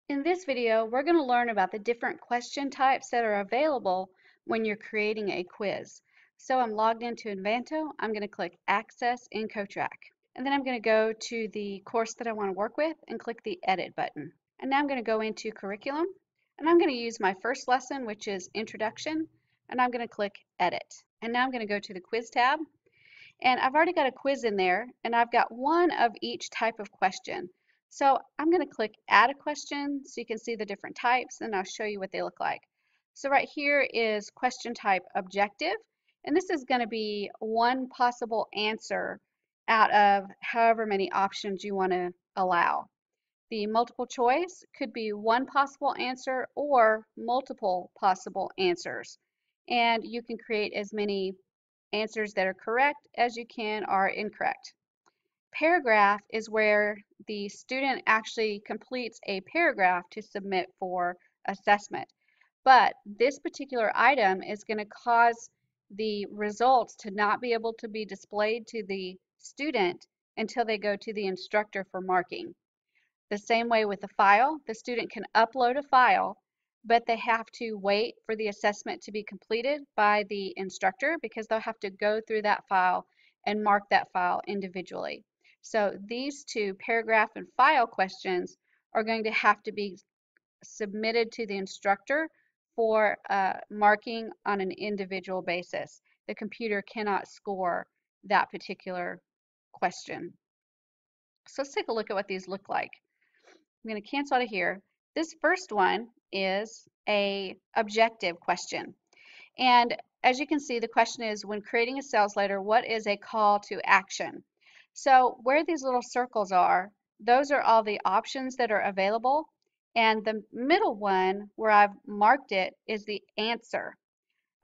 In this video, we're going to learn about the different question types that are available when you're creating a quiz. So I'm logged into Invanto. I'm going to click Access in CoachRack. And then I'm going to go to the course that I want to work with and click the Edit button. And now I'm going to go into Curriculum. And I'm going to use my first lesson, which is Introduction. And I'm going to click Edit. And now I'm going to go to the Quiz tab. And I've already got a quiz in there, and I've got one of each type of question. So I'm going to click Add a Question so you can see the different types, and I'll show you what they look like. So right here is question type Objective, and this is going to be one possible answer out of however many options you want to allow. The multiple choice could be one possible answer or multiple possible answers. And you can create as many answers that are correct as you can are incorrect. Paragraph is where the student actually completes a paragraph to submit for assessment. But this particular item is going to cause the results to not be able to be displayed to the student until they go to the instructor for marking. The same way with the file, the student can upload a file, but they have to wait for the assessment to be completed by the instructor because they'll have to go through that file and mark that file individually. So these two paragraph and file questions are going to have to be submitted to the instructor for marking on an individual basis. The computer cannot score that particular question. So let's take a look at what these look like. I'm going to cancel out of here. This first one is a objective question. And as you can see, the question is, when creating a sales letter, what is a call to action? So where these little circles are, those are all the options that are available. And the middle one, where I've marked it, is the answer.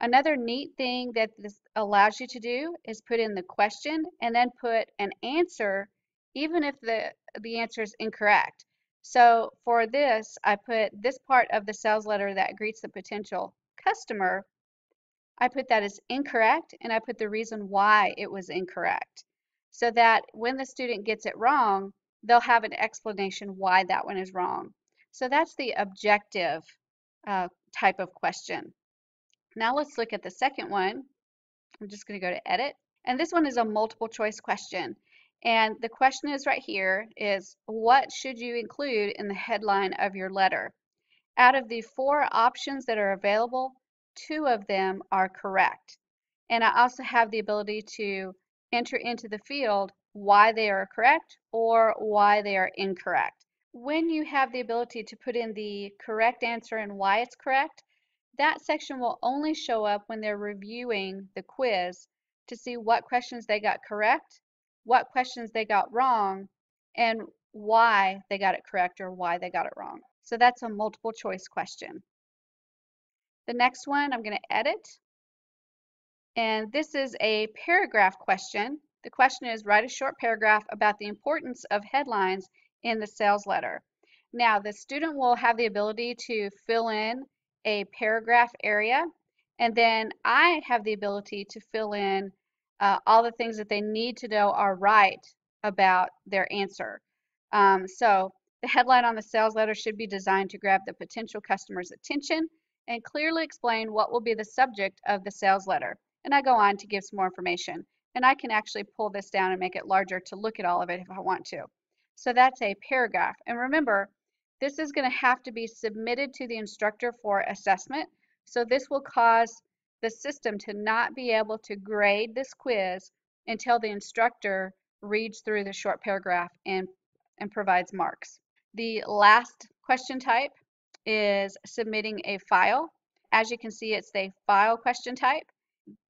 Another neat thing that this allows you to do is put in the question and then put an answer, even if the answer is incorrect. So for this, I put this part of the sales letter that greets the potential customer, I put that as incorrect, and I put the reason why it was incorrect. So that when the student gets it wrong, they'll have an explanation why that one is wrong. So that's the objective type of question. Now let's look at the second one. I'm just going to go to Edit. And this one is a multiple choice question. And the question is right here is, what should you include in the headline of your letter? Out of the 4 options that are available, 2 of them are correct. And I also have the ability to enter into the field why they are correct or why they are incorrect. When you have the ability to put in the correct answer and why it's correct, that section will only show up when they're reviewing the quiz to see what questions they got correct, what questions they got wrong, and why they got it correct or why they got it wrong. So that's a multiple choice question. The next one I'm going to edit. And this is a paragraph question. The question is, write a short paragraph about the importance of headlines in the sales letter. Now, the student will have the ability to fill in a paragraph area, and then I have the ability to fill in all the things that they need to know are right about their answer. So the headline on the sales letter should be designed to grab the potential customer's attention and clearly explain what will be the subject of the sales letter. And I go on to give some more information. And I can actually pull this down and make it larger to look at all of it if I want to. So that's a paragraph. And remember, this is going to have to be submitted to the instructor for assessment. So this will cause the system to not be able to grade this quiz until the instructor reads through the short paragraph and provides marks. The last question type is submitting a file. As you can see, it's the file question type.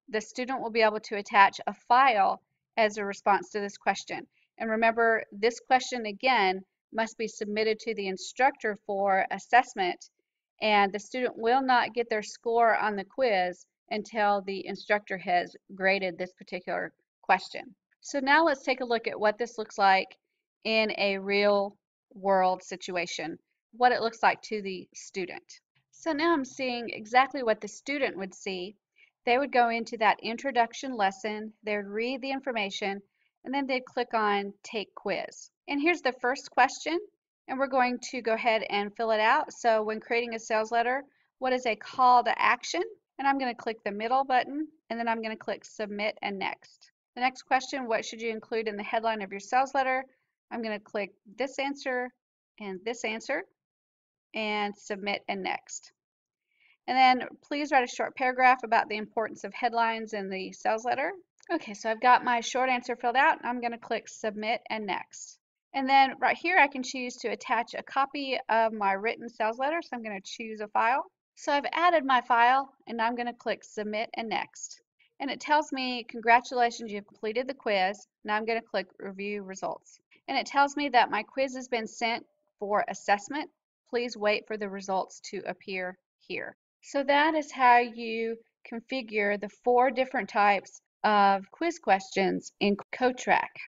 The student will be able to attach a file as a response to this question. And remember, this question again must be submitted to the instructor for assessment, and the student will not get their score on the quiz until the instructor has graded this particular question. So now let's take a look at what this looks like in a real world situation, what it looks like to the student. So now I'm seeing exactly what the student would see. They would go into that introduction lesson, they would read the information, and then they'd click on Take Quiz. And here's the first question, and we're going to go ahead and fill it out. So when creating a sales letter, what is a call to action? And I'm going to click the middle button, and then I'm going to click Submit and Next. The next question, what should you include in the headline of your sales letter? I'm going to click this answer, and Submit and Next. And then please write a short paragraph about the importance of headlines in the sales letter. Okay, so I've got my short answer filled out. I'm going to click Submit and Next. And then right here I can choose to attach a copy of my written sales letter. So I'm going to choose a file. So I've added my file, and I'm going to click Submit and Next. And it tells me, congratulations, you've completed the quiz. Now I'm going to click Review Results. And it tells me that my quiz has been sent for assessment. Please wait for the results to appear here. So that is how you configure the 4 different types of quiz questions in CoachRack.